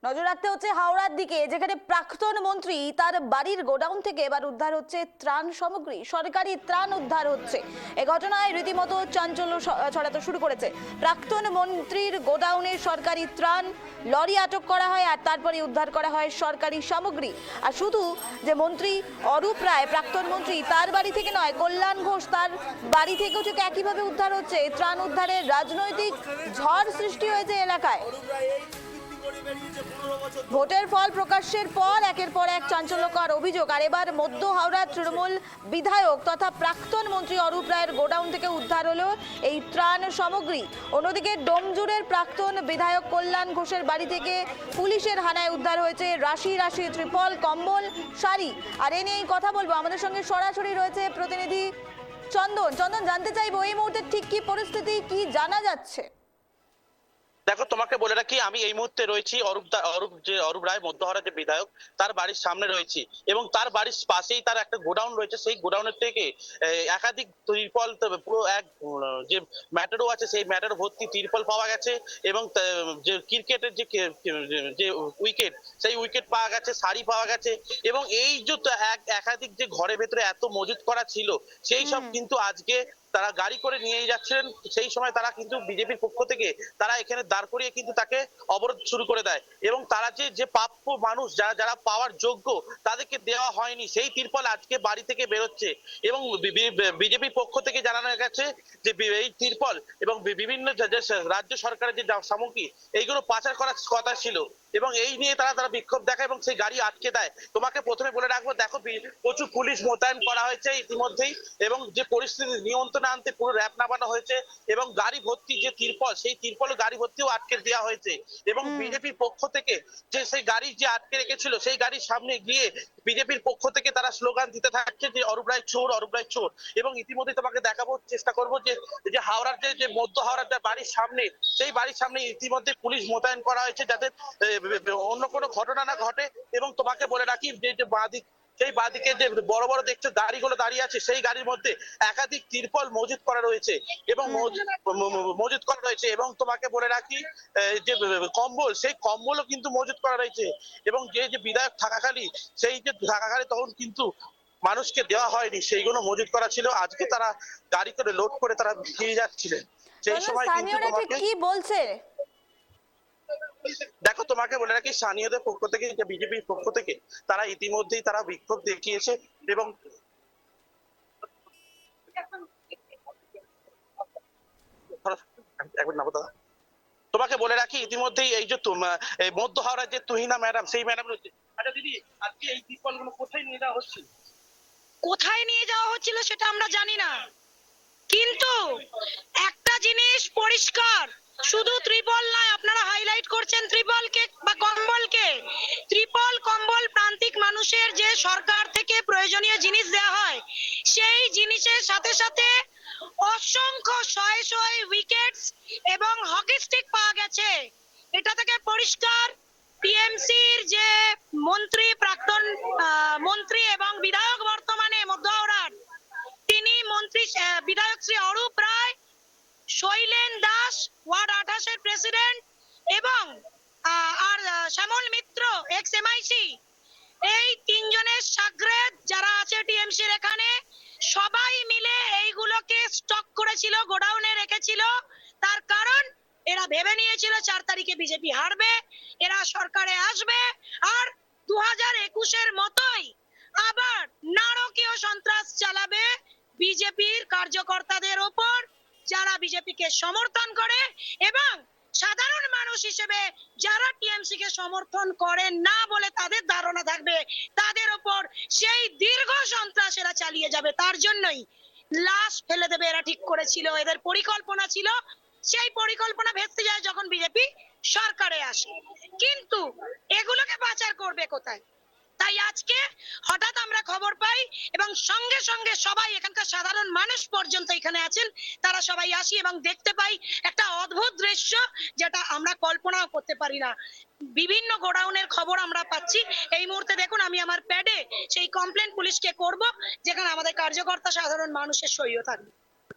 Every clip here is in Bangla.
নজর রাখতে হচ্ছে হাওড়ার দিকে, যেখানে প্রাক্তন মন্ত্রী তার বাড়ির গোডাউন থেকে এবার উদ্ধার হচ্ছে ত্রাণ সামগ্রী, সরকারি ত্রাণ উদ্ধার হচ্ছে। এ ঘটনায় রীতিমতো চাঞ্চল্য ছড়াতে শুরু করেছে। প্রাক্তন মন্ত্রীর গোডাউনে সরকারি ত্রাণ লরি আটক করা হয় আর তারপরে উদ্ধার করা হয় সরকারি সামগ্রী। আর শুধু যে মন্ত্রী অরূপ রায় প্রাক্তন মন্ত্রী তার বাড়ি থেকে নয়, কল্যাণ ঘোষ তার বাড়ি থেকেও ঠিক একইভাবে উদ্ধার হচ্ছে। ত্রাণ উদ্ধারের রাজনৈতিক ঝড় সৃষ্টি হয়েছে এলাকায়। ভোটের ফল প্রকাশের পর একের পর এক চাঞ্চল্যকর অভিযোগ। আর এবার মধ্য হাওড়ার তৃণমূল বিধায়ক তথা প্রাক্তন মন্ত্রী অরূপ রায়ের গোডাউন থেকে উদ্ধার হলো এই ত্রাণ সামগ্রী। অন্যদিকে ডোমজুড়ের প্রাক্তন বিধায়ক কল্যাণ ঘোষের বাড়ি থেকে পুলিশের হানায় উদ্ধার হয়েছে রাশি রাশি ত্রিপল, কম্বল, শাড়ি। আর এ নিয়েই কথা বলবো, আমাদের সঙ্গে সরাসরি রয়েছে প্রতিনিধি চন্দন। চন্দন, জানতে চাইবো এই মুহূর্তে ঠিক কি পরিস্থিতি, কি জানা যাচ্ছে? দেখো, তোমাকে বলে রাখি, আমি এই মুহূর্তে রয়েছি অরূপ রায় মধ্যহারা যে বিধায়ক তার বাড়ির সামনে রয়েছি, এবং তার বাড়ির পাশেই তার একটা গোডাউন রয়েছে। সেই গোডাউনের থেকে একাধিক ত্রিপল, পুরো এক যে ম্যাটারও আছে সেই ম্যাটার ভর্তি ত্রিপল পাওয়া গেছে, এবং যে ক্রিকেটের যে উইকেট, সেই উইকেট পাওয়া গেছে, শাড়ি পাওয়া গেছে, এবং এই যে একাধিক যে ঘরের ভেতরে এত মজুত করা ছিল সেই সব কিন্তু আজকে তারা গাড়ি করে নিয়ে যাচ্ছিলেন। সেই সময় তারা কিন্তু বিজেপির পক্ষ থেকে তারা এখানে দাঁড় করিয়ে কিন্তু তাকে অবরোধ শুরু করে দেয়, এবং তারা যে প্রাপ্য মানুষ যারা পাওয়ার যোগ্য তাদেরকে দেওয়া হয়নি, সেই তিরপল আজকে বাড়ি থেকে বেরোচ্ছে। এবং বিজেপির পক্ষ থেকে জানানো গেছে যে এই তিরপল এবং বিভিন্ন রাজ্য সরকারের যে সামগ্রী এইগুলো পাচার করার কথা ছিল, এবং এই নিয়ে তারা বিক্ষোভ দেখায় এবং সেই গাড়ি আটকে দেয়। তোমাকে প্রথমে বলে রাখবো, দেখো, প্রচুর পুলিশ মোতায়েন করা হয়েছে ইতিমধ্যেই, এবং যে পরিস্থিতি নিয়ন্ত্রণে আনতে পুরো র‍্যাপ নামানো হয়েছে, এবং গাড়ি ভর্তি যে তিরপল, সেই তিরপল গাড়ি ভর্তিও আটকে দেওয়া হয়েছে। এবং বিজেপির পক্ষ থেকে যে সেই গাড়ি যে আটকে রেখেছিল সেই গাড়ির সামনে গিয়ে বিজেপির পক্ষ থেকে তারা স্লোগান দিতে থাকছে যে অরূপ রায় চোর, অরূপ রায় চোর। এবং ইতিমধ্যে তোমাকে দেখাবো, চেষ্টা করবো যে হাওড়ার যে মধ্য হাওড়ার যে বাড়ির সামনে, সেই বাড়ির সামনে ইতিমধ্যে পুলিশ মোতায়েন করা হয়েছে যাতে অন্য কোনো ঘটনা না ঘটে। এবং তোমাকে বলে রাখি যে বাঁদিক, সেই বাঁদিকে যে বড় বড় দেখছো গাড়িগুলো দাঁড়িয়ে আছে, সেই গাড়ির মধ্যে একাধিক তিরপল মজুত করা রয়েছে, এবং মজুত করা রয়েছে। এবং তোমাকে বলে রাখি যে কম্বল, সেই কম্বলও কিন্তু মজুত করা রয়েছে। এবং যে বিধায়ক থাকাকালী, সেই যে থাকাকালী তখন কিন্তু মানুষকে দেওয়া হয়নি, সেইগুলো মজুত করা ছিল। আজকে তারা গাড়ি করে লোড করে তারা ফিরে যাচ্ছিলেন, সেই সময় কিন্তু তোমাকে কি বলছে? দেখো, তোমাকে বলে রাখি, স্থানীয়দের পক্ষ থেকে, যে বিজেপির পক্ষ থেকে তারা ইতিমধ্যেই তারা বিক্ষোভ দেখিয়েছে। এবং তোমাকে বলে রাখি, ইতিমধ্যেই এই যে মধ্য হাওড়ার যে তুহিনা ম্যাডাম, সেই ম্যাডাম রয়েছে। আচ্ছা দিদি, আজকে এই ত্রিপলগুলো কোথায় নিয়ে যাওয়া হচ্ছে? কোথায় নিয়ে যাওয়া হচ্ছিল সেটা আমরা জানি না, কিন্তু একটা জিনিস পরিষ্কার, শুধু ত্রিপল নয়, আপনারা হাইলাইট করছেন ত্রিপলকে বা কম্বলকে। ত্রিপল, কম্বল প্রান্তিক মানুষের যে সরকার থেকে প্রয়োজনীয় জিনিস দেওয়া হয়, সেই জিনিসের সাথে সাথে অসংখ্য শয়ে শয়ে উইকেটস এবং হকি স্টিক পাওয়া গেছে। এটা থেকে পরিষ্কার টিএমসির যে মন্ত্রী, প্রাক্তন মন্ত্রী এবং বিধায়ক বর্তমানে মধ্য হাওড়ার, তিনি মন্ত্রী বিধায়ক শ্রী অরূপ রায়, শৈলেন দাস ওয়ার্ড 28 এর প্রেসিডেন্ট, এবং আর শ্যামল মিত্র এক্স এমআইসি, এই তিনজনের সাগরেদ যারা আছে টিএমসির এখানে, সবাই মিলে এইগুলোকে স্টক করেছিল, গোডাউনে রেখেছিল। তার কারণ এরা ভেবে নিয়েছিল 4 তারিখে বিজেপি হারবে, এরা সরকারে আসবে, আর 2021-এর মতোই আবার নারকীয় সন্ত্রাস চালাবে বিজেপির কার্যকর্তাদের ওপর, যারা বিজেপিকে সমর্থন করে, এবং সাধারণ মানুষ হিসেবে যারা টিএমসি কে সমর্থন করেন না বলে তাদের ধারণা থাকবে, তাদের ওপর সেই দীর্ঘ সন্ত্রাস এরা চালিয়ে যাবে। তার জন্যই লাশ ফেলে দেবে এরা ঠিক করেছিল, এদের পরিকল্পনা ছিল। সেই পরিকল্পনা ভেস্তে যায় যখন বিজেপি সরকারে আসে, কিন্তু এগুলোকে পাচার করবে কোথায়? তাই আজকে হঠাৎ আমরা খবর পাই, এবং সঙ্গে সঙ্গে সবাই, এখানকার সাধারণ মানুষ পর্যন্ত এখানে আছেন, তারা সবাই আসি এবং দেখতে পাই একটা অদ্ভুত দৃশ্য, যেটা আমরা কল্পনাও করতে পারি না। বিভিন্ন গোডাউনের খবর আমরা পাচ্ছি। এই মুহূর্তে দেখুন, আমি আমার প্যাডে সেই কমপ্লেন পুলিশকে করব, যেখানে আমাদের কার্যকর্তা সাধারণ মানুষের সইও থাকবে।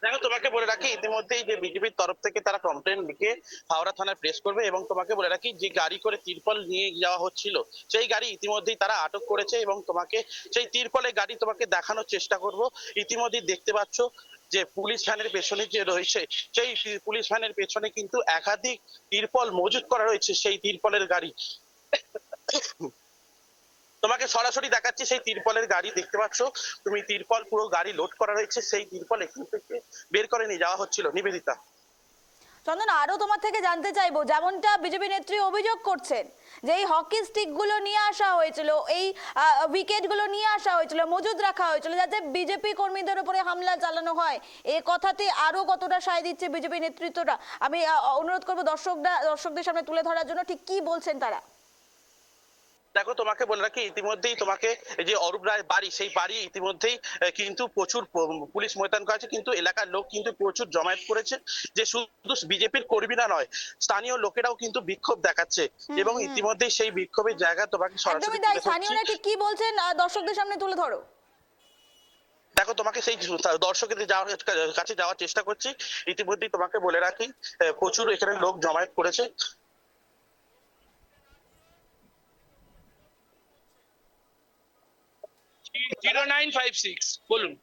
দেখো তোমাকে বলে রাখি ইতিমধ্যেই যে বিজেপির তরফ থেকে তারা কমপ্লেন লিখে হাওড়া থানায় প্রেস করবে এবং তোমাকে বলে রাখি যে গাড়ি করে তিরপল নিয়ে যাওয়া হচ্ছিল সেই গাড়ি ইতিমধ্যেই তারা আটক করেছে এবং তোমাকে সেই তিরপলের গাড়ি তোমাকে দেখানোর চেষ্টা করব। ইতিমধ্যেই দেখতে পাচ্ছ যে পুলিশ ভ্যানের পেছনে যে রয়েছে সেই পুলিশ ভ্যানের পেছনে কিন্তু একাধিক তিরপল মজুত করা রয়েছে, সেই তিরপলের গাড়ি তোমাকে সরাসরি দেখাচ্ছি। সেই তিরপলের গাড়ি দেখতে পাচ্ছ তুমি, তিরপল পুরো গাড়ি লোড করা রয়েছে, সেই তিরপল এখান থেকে বের করে নিয়ে যাওয়া হচ্ছিল। নিবেদিতা। চন্দন, আরো তোমার থেকে জানতে চাইবো, যেমনটা বিজেপি নেত্রী অভিযোগ করছেন যে এই হকি স্টিক গুলো নিয়ে আসা হয়েছিল, এই উইকেট গুলো নিয়ে আসা হয়েছিল, মজুদ রাখা হয়েছিল যাতে বিজেপি কর্মীদের উপরে হামলা চালানো হয়, এই কথাতে আরো কতটা সায় দিচ্ছে বিজেপি নেতৃত্বটা? আমি অনুরোধ করবো দর্শকদের সামনে তুলে ধরার জন্য ঠিক কি বলছেন তারা। দেখো তোমাকে বলে রাখি ইতিমধ্যেই তোমাকে যে অরূপ রায় বাড়ি, সেই বাড়ি ইতিমধ্যেই কিন্তু প্রচুর পুলিশ মোতায়েন করা আছে, কিন্তু এলাকার লোক কিন্তু প্রচুর জমায়েত করেছে, যে শুধু বিজেপির কর্মীরা নয় স্থানীয় লোকেরাও কিন্তু বিক্ষোভ দেখাচ্ছে এবং ইতিমধ্যেই সেই বিক্ষোভের জায়গা তোমাকে সরাসরি স্থানীয়রা ঠিক কি বলছেন দর্শকদের সামনে তুলে ধরো। দেখো তোমাকে সেই দর্শকদের কাছে যাওয়ার চেষ্টা করছি। ইতিমধ্যেই তোমাকে বলে রাখি প্রচুর এখানে লোক জমায়েত করেছে। 0956 বলুন।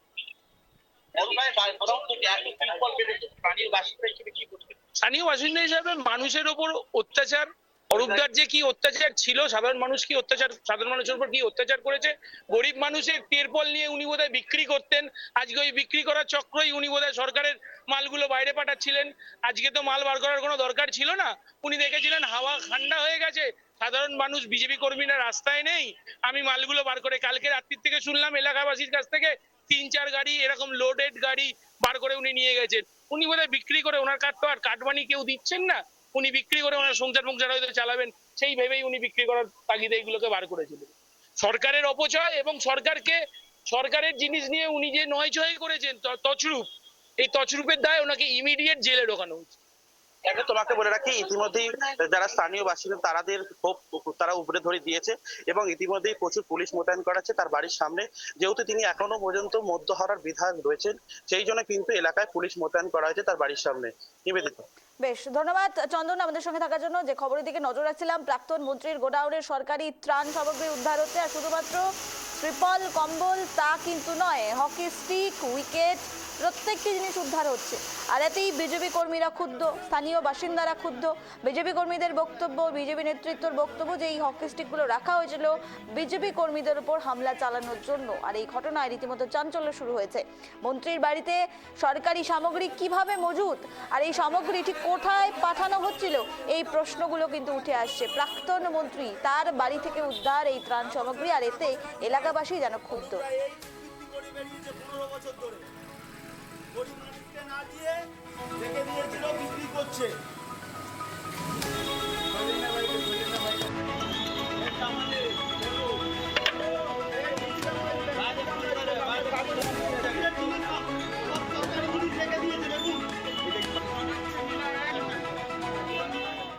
স্থানীয় বাসিন্দা হিসাবে মানুষের ওপর অত্যাচার, অরূপদার যে কি অত্যাচার ছিল, সাধারণ মানুষ কি অত্যাচার, সাধারণ মানুষের উপর কি অত্যাচার করেছে, গরিব মানুষের তিরপল নিয়ে উনি বোধহয় বিক্রি করতেন, আজকে ওই বিক্রি করার চক্রই উনি বোধহয় সরকারের মালগুলো বাইরে পাঠাচ্ছিলেন। আজকে তো মাল বার করার কোনো দরকার ছিল না, উনি দেখেছিলেন হাওয়া ঠান্ডা হয়ে গেছে, সাধারণ মানুষ বিজেপি কর্মীরা রাস্তায় নেই, আমি মালগুলো বার করে, কালকে রাত্রির থেকে শুনলাম এলাকাবাসীর কাছ থেকে 3-4 গাড়ি এরকম লোডেড গাড়ি বার করে উনি নিয়ে গেছেন। উনি বোধহয় বিক্রি করে, ওনার কাঠ তো আর কাটমানি কেউ দিচ্ছেন না, উনি বিক্রি করে ওনার সংসার হয়তো চালাবেন, সেই ভেবেই উনি বিক্রি করার তাগিদে এইগুলোকে বার করেছিলেন। সরকারের অপচয় এবং সরকারের জিনিস নিয়ে উনি যে নয়ছয় করেছেন তছরূপ, এই তছরূপের দায় ওনাকে ইমিডিয়েট জেলে ঢোকানো উচিত। এখন তোমাকে বলে রাখি ইতিমধ্যেই যারা স্থানীয় বাসিন্দা তাদের ক্ষোভ তারা উপরে ধরে দিয়েছে এবং ইতিমধ্যেই প্রচুর পুলিশ মোতায়েন করা আছে তার বাড়ির সামনে, যেহেতু তিনি এখনো পর্যন্ত মধ্যহরার বিধায়ক রয়েছেন সেই জন্য কিন্তু এলাকায় পুলিশ মোতায়েন করা হয়েছে তার বাড়ির সামনে। নিবেদিত। বেশ, ধন্যবাদ চন্দন আমাদের সঙ্গে থাকার জন্য। যে খবরের দিকে নজর রাখছিলাম, প্রাক্তন মন্ত্রীর গোডাউনের সরকারি ত্রাণ সামগ্রী উদ্ধার হচ্ছে, আর শুধুমাত্র ত্রিপল কম্বল তা কিন্তু নয়, হকি স্টিক, উইকেট প্রত্যেকটি জিনিস উদ্ধার হচ্ছে। আর এতেই বিজেপি কর্মীরা ক্ষুব্ধ, স্থানীয় বাসিন্দারা ক্ষুব্ধ। বিজেপি কর্মীদের বক্তব্য, বিজেপি নেতৃত্বের বক্তব্য যে এই হকি স্টিকগুলো রাখা হয়েছিল বিজেপি কর্মীদের উপর হামলা চালানোর জন্য। আর এই ঘটনায় রীতিমতো চাঞ্চল্য শুরু হয়েছে। মন্ত্রীর বাড়িতে সরকারি সামগ্রী কিভাবে মজুদ, আর এই সামগ্রী ঠিক কোথায় পাঠানো হচ্ছিল, এই প্রশ্নগুলো কিন্তু উঠে আসছে। প্রাক্তন মন্ত্রী, তার বাড়ি থেকে উদ্ধার এই ত্রাণ সামগ্রী, আর এতে এলাকাবাসী যেন ক্ষুব্ধ। গরিব মানুষকে না দিয়ে রেখে দিয়েছিল, বিক্রি করছে।